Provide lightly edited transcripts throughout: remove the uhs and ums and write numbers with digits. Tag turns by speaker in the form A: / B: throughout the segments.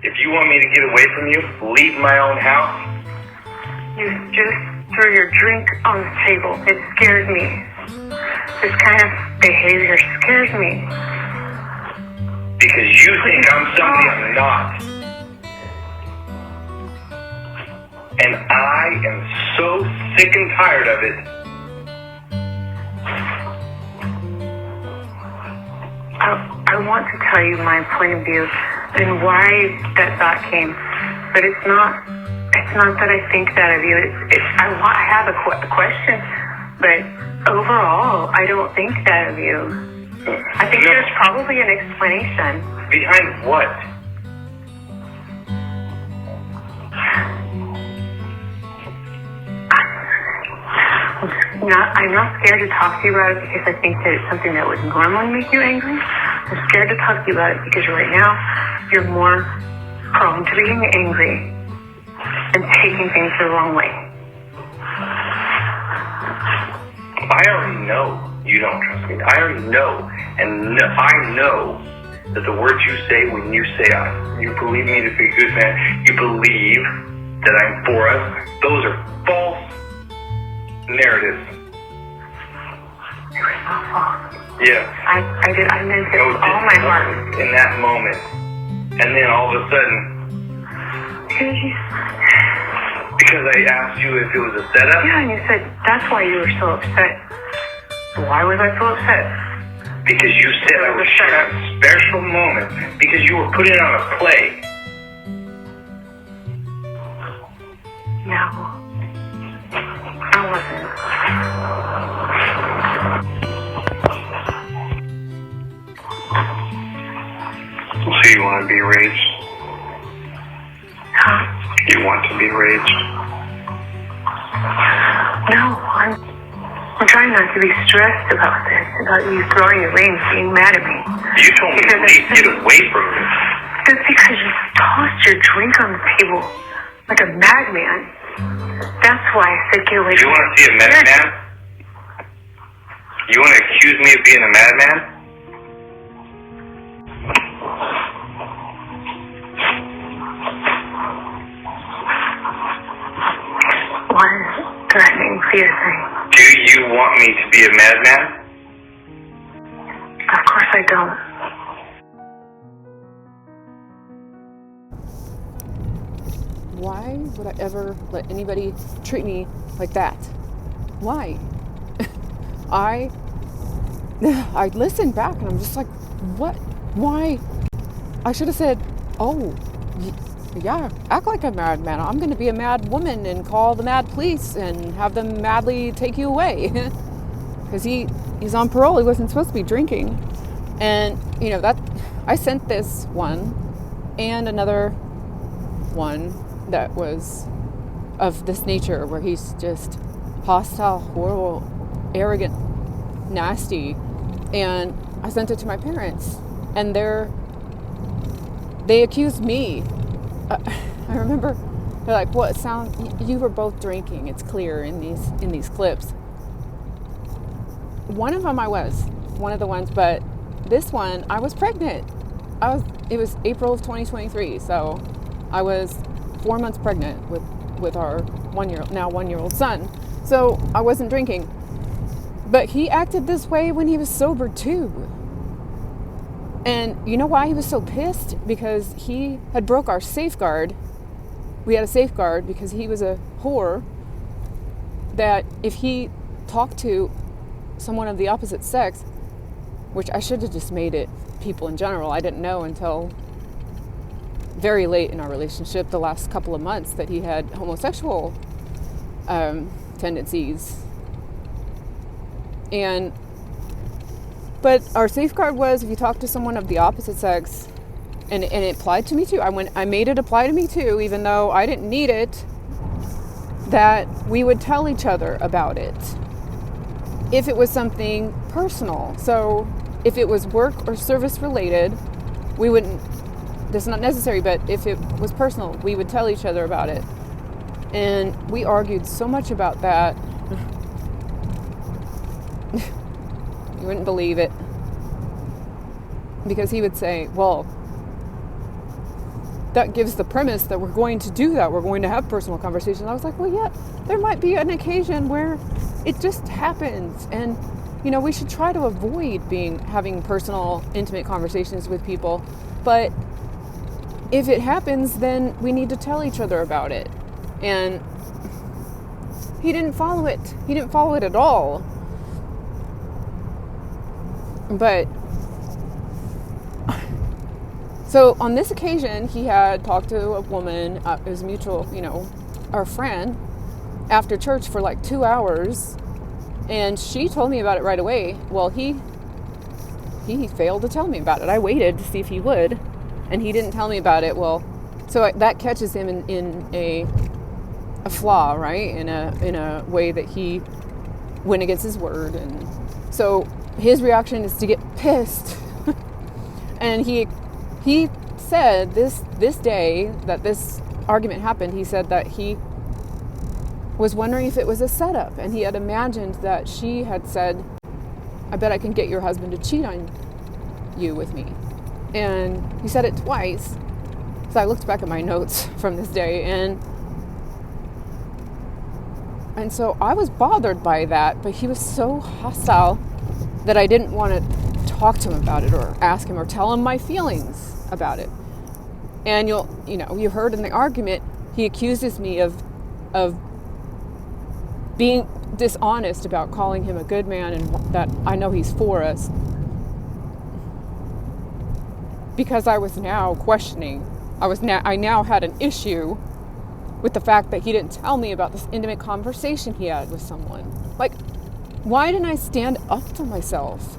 A: If you want me to get away from you, leave my own house.
B: You just threw your drink on the table. It scares me. This kind of behavior scares me.
A: Because you think I'm somebody I'm not. And I am so sick and tired of it.
B: I want to tell you my point of view and why that thought came, but it's not that I think that of you. I have a question, but overall, I don't think that of you. I think there's probably an explanation.
A: Behind what?
B: I'm not scared to talk to you about it because I think that it's something that would normally make you angry. I'm scared to talk to you about it because right now you're more prone to being angry and taking things the wrong way.
A: I already know you don't trust me. I already know. And I know that the words you say when you say you believe me to be a good man, you believe that I'm for us, those are false narratives.
B: They were so false.
A: Yeah.
B: I meant it with all my heart.
A: In that moment. And then all of a sudden, because I asked you if it was a setup?
B: Yeah, and you said that's why you were so upset. Why was I so upset?
A: Because you said I was sharing a special moment. Because you were putting on a play.
B: No. I wasn't.
A: So you want to be raged?
B: Huh?
A: You want to be raged?
B: No, I'm trying not to be stressed about this, about you throwing your ring, being mad at me.
A: You told me to get away from me.
B: That's because you tossed your drink on the table like a madman. That's why I said get away from me.
A: You want to see a madman? You want to accuse me of being a madman?
B: Why is it threatening fear thing?
A: Do you want me to be a madman?
B: Of course I don't.
C: Why would I ever let anybody treat me like that? Why? I listened back and I'm just like, what? Why? I should have said, oh, yeah, act like a madman. I'm going to be a mad woman and call the mad police and have them madly take you away. Because he's on parole. He wasn't supposed to be drinking. And, that I sent this one and another one that was of this nature where he's just hostile, horrible, arrogant, nasty. And I sent it to my parents. And they accused me. I remember they're like, "What sound? You were both drinking. It's clear in these clips." One of them I was one of the ones, but this one I was pregnant. It was April of 2023, so I was 4 months pregnant with our 1-year-old son. So I wasn't drinking, but he acted this way when he was sober too. And you know why he was so pissed? Because he had broke our safeguard. We had a safeguard because he was a whore that if he talked to someone of the opposite sex, which I should have just made it people in general. I didn't know until very late in our relationship, the last couple of months, that he had homosexual tendencies. But our safeguard was if you talk to someone of the opposite sex, and it applied to me too. I made it apply to me too, even though I didn't need it, that we would tell each other about it if it was something personal. So if it was work or service related, we wouldn't, that's not necessary, but if it was personal, we would tell each other about it. And we argued so much about that. You wouldn't believe it. Because he would say, well, that gives the premise that we're going to do that. We're going to have personal conversations. I was like, well, yeah, there might be an occasion where it just happens. And, you know, we should try to avoid having personal, intimate conversations with people. But if it happens, then we need to tell each other about it. And he didn't follow it. He didn't follow it at all. But so on this occasion, he had talked to a woman, it was mutual, you know, our friend, after church for like 2 hours, and she told me about it right away. Well, he failed to tell me about it. I waited to see if he would, and he didn't tell me about it. Well, so that catches him in a flaw, right? In a way that he went against his word, and so his reaction is to get pissed. And he said this day that this argument happened, he said that he was wondering if it was a setup, and he had imagined that she had said, I bet I can get your husband to cheat on you with me. And he said it twice. So I looked back at my notes from this day, and so I was bothered by that, but he was so hostile that I didn't want to talk to him about it or ask him or tell him my feelings about it. And you heard in the argument, he accuses me of being dishonest about calling him a good man and that I know he's for us. Because I was now questioning, I now had an issue with the fact that he didn't tell me about this intimate conversation he had with someone. Like, why didn't I stand up for myself?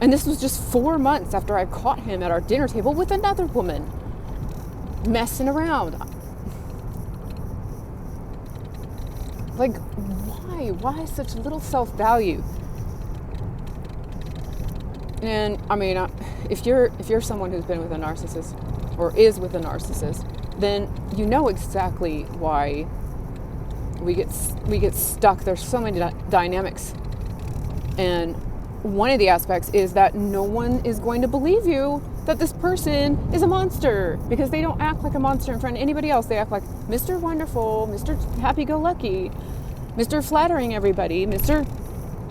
C: And this was just 4 months after I caught him at our dinner table with another woman, messing around. Like, why? Why such little self-value? And I mean, if you're someone who's been with a narcissist or is with a narcissist, then you know exactly why we get stuck. There's so many dynamics, and one of the aspects is that no one is going to believe you that this person is a monster, because they don't act like a monster in front of anybody else. They act like Mr. Wonderful, Mr. Happy-Go-Lucky, Mr. Flattering everybody, Mr.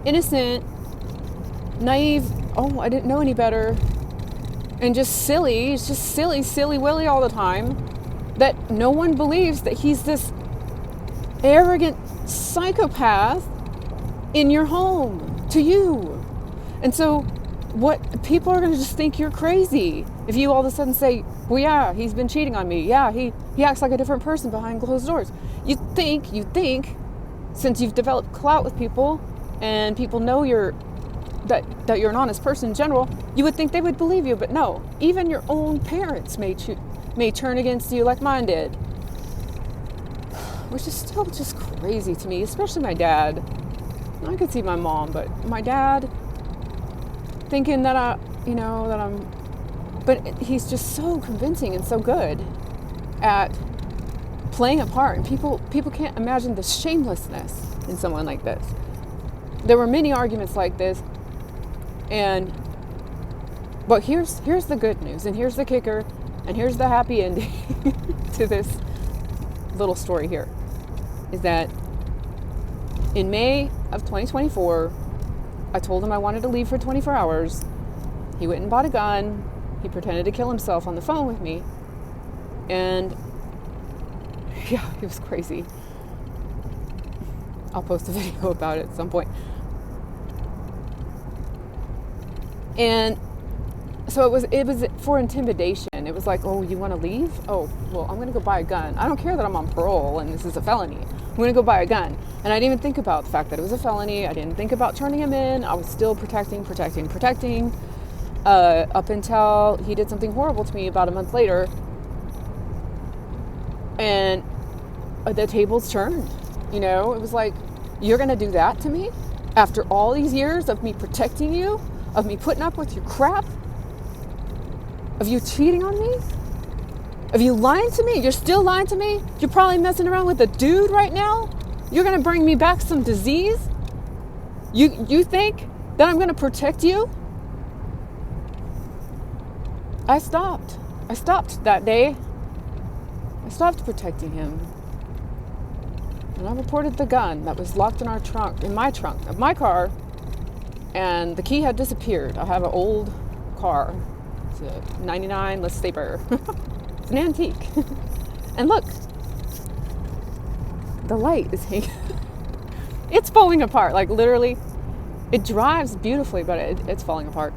C: Innocent, naive, oh, I didn't know any better, and just silly. It's just silly Willy all the time, that no one believes that he's this arrogant psychopath in your home to you. And so what people are going to just think you're crazy if you all of a sudden say, well, yeah, he's been cheating on me. Yeah, he acts like a different person behind closed doors. You think, since you've developed clout with people and people know that you're an honest person in general, you would think they would believe you. But no, even your own parents may turn against you like mine did. Which is still just crazy to me, especially my dad. I could see my mom, but my dad thinking that but he's just so convincing and so good at playing a part, and people can't imagine the shamelessness in someone like this. There were many arguments like this, but here's the good news, and here's the kicker, and here's the happy ending to this little story here, is that in May of 2024, I told him I wanted to leave for 24 hours. He went and bought a gun. He pretended to kill himself on the phone with me. And yeah, it was crazy. I'll post a video about it at some point. And so it was for intimidation. It was like, oh, you want to leave? Oh, well, I'm going to go buy a gun. I don't care that I'm on parole and this is a felony. I'm going to go buy a gun. And I didn't even think about the fact that it was a felony. I didn't think about turning him in. I was still protecting, up until he did something horrible to me about a month later. And the tables turned. You know, it was like, you're going to do that to me? After all these years of me protecting you? Of me putting up with your crap? Of you cheating on me? Of you lying to me? You're still lying to me? You're probably messing around with a dude right now? You're going to bring me back some disease? You think that I'm going to protect you? I stopped that day. I stopped protecting him. And I reported the gun that was locked in my trunk of my car, and the key had disappeared. I have an old car. It's a 99 deceiver. It's an antique. And look, the light is hanging. It's falling apart. Like literally, it drives beautifully, but it's falling apart.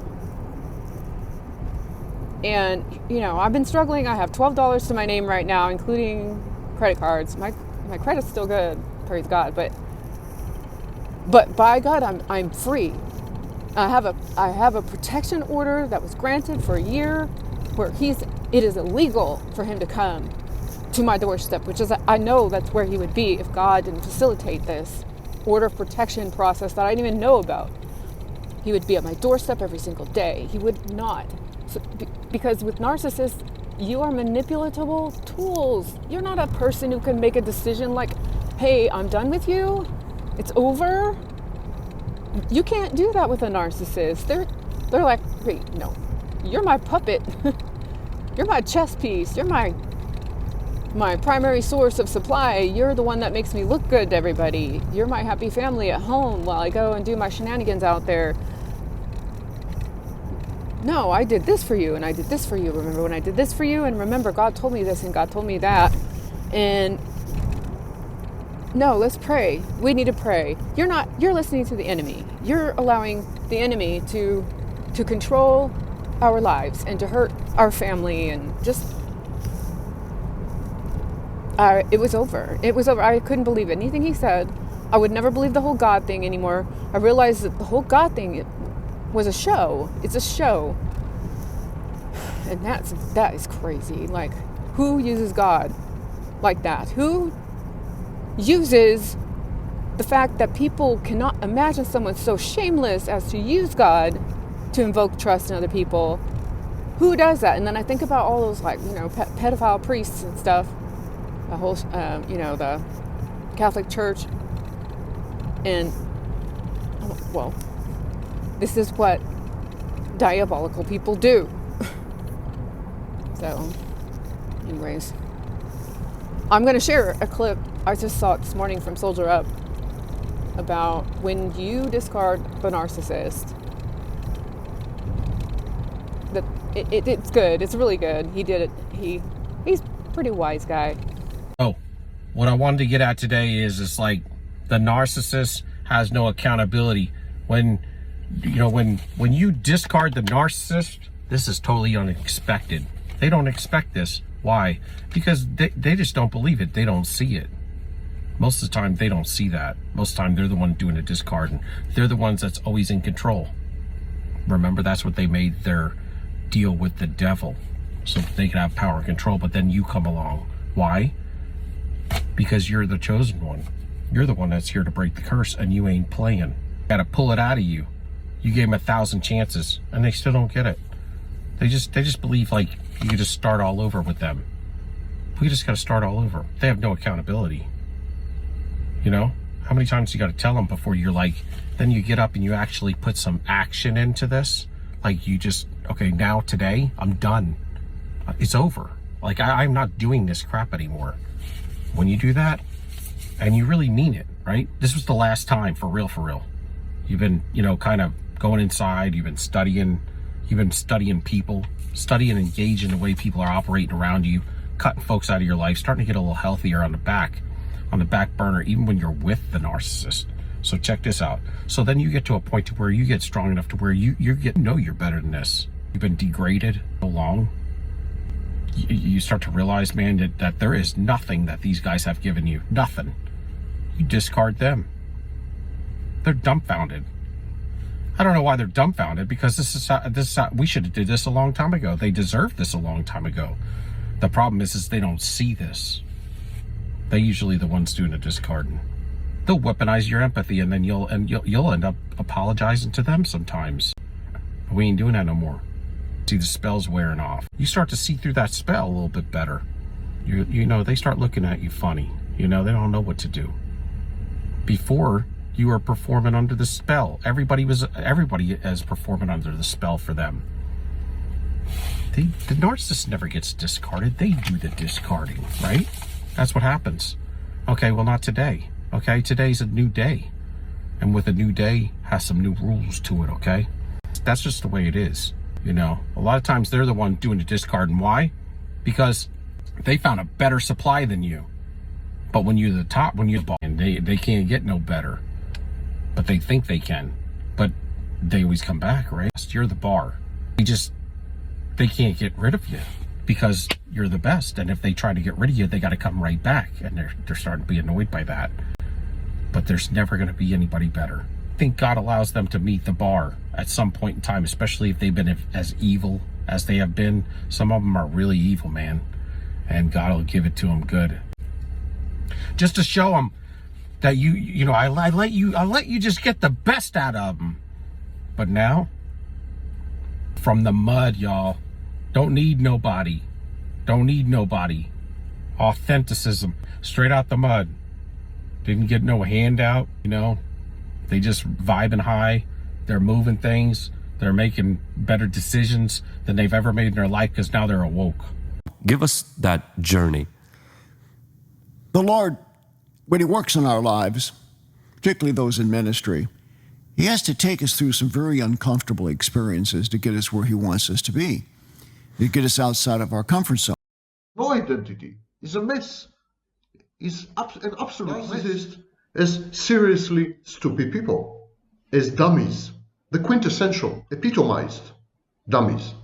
C: And, I've been struggling. I have $12 to my name right now, including credit cards. My credit's still good, praise God. But by God, I'm free. I have a protection order that was granted for a year, where it is illegal for him to come to my doorstep, which is, I know that's where he would be if God didn't facilitate this order of protection process that I didn't even know about. He would be at my doorstep every single day. He would not. So, because with narcissists, you are manipulatable tools. You're not a person who can make a decision like, hey, I'm done with you. It's over. You can't do that with a narcissist. They're like, wait, no, you're my puppet. You're my chess piece. You're my primary source of supply. You're the one that makes me look good to everybody. You're my happy family at home while I go and do my shenanigans out there. No, I did this for you, and I did this for you. Remember when I did this for you? And remember, God told me this, and God told me that. And no, let's pray. We need to pray. You're listening to the enemy. You're allowing the enemy to control our lives and to hurt our family, and just it was over. It was over. I couldn't believe anything he said. I would never believe the whole God thing anymore. I realized that the whole God thing was a show. It's a show. And that is crazy. Like, who uses God like that? Who uses the fact that people cannot imagine someone so shameless as to use God to invoke trust in other people? Who does that? And then I think about all those, like, pedophile priests and stuff. The whole, the Catholic Church. And, well, this is what diabolical people do. So, anyways, I'm going to share a clip I just saw it this morning from Soldier Up about when you discard the narcissist. That it's good. It's really good. He did it. He's a pretty wise guy.
D: Oh, what I wanted to get at today is it's like the narcissist has no accountability. When you discard the narcissist, this is totally unexpected. They don't expect this. Why? Because they just don't believe it. They don't see it. Most of the time, they don't see that. Most of the time, they're the one doing the discarding. They're the ones that's always in control. Remember, that's what they made their deal with the devil, so they can have power and control. But then you come along. Why? Because you're the chosen one. You're the one that's here to break the curse, and you ain't playing. Got to pull it out of you. You gave them 1,000 chances, and they still don't get it. They just believe like you can just start all over with them. We just got to start all over. They have no accountability. How many times you got to tell them before you're like, then you get up and you actually put some action into this? Like you just, okay, now today, I'm done. It's over. Like I'm not doing this crap anymore. When you do that, and you really mean it, right? This was the last time, for real. You've been, kind of going inside, you've been studying people, studying and engaging the way people are operating around you, cutting folks out of your life, starting to get a little healthier on the back burner, even when you're with the narcissist. So check this out. So then you get to a point to where you get strong enough to where you know you're better than this. You've been degraded so long. You start to realize, man, that there is nothing that these guys have given you. Nothing. You discard them. They're dumbfounded. I don't know why they're dumbfounded, because this is how we should have did this a long time ago. They deserved this a long time ago. The problem is they don't see this. They're usually the ones doing the discarding. They'll weaponize your empathy, and then you'll end up apologizing to them sometimes. We ain't doing that no more. See, the spell's wearing off. You start to see through that spell a little bit better. They start looking at you funny. They don't know what to do. Before, you were performing under the spell. Everybody is performing under the spell for them. The narcissist never gets discarded. They do the discarding, right? That's what happens. Okay, well, not today. Okay, today's a new day. And with a new day, has some new rules to it, okay? That's just the way it is, you know? A lot of times they're the one doing the discarding. Why? Because they found a better supply than you. But when you're the top, when you're the boss, and they can't get no better. But they think they can. But they always come back, right? You're the bar. They can't get rid of you because you're the best. And if they try to get rid of you, they got to come right back. And they're starting to be annoyed by that. But there's never going to be anybody better. I think God allows them to meet the bar at some point in time, especially if they've been as evil as they have been. Some of them are really evil, man. And God will give it to them good. Just to show them that you know, I let you just get the best out of them. But now, from the mud, y'all. Don't need nobody. Don't need nobody. Authenticism. Straight out the mud. Didn't get no handout, you know. They just vibing high. They're moving things. They're making better decisions than they've ever made in their life because now they're awoke.
E: Give us that journey.
F: The Lord, when he works in our lives, particularly those in ministry, he has to take us through some very uncomfortable experiences to get us where he wants us to be, to get us outside of our comfort zone.
G: No identity is a mess. Is an absolute narcissist as seriously stupid people, as dummies, the quintessential, epitomized dummies.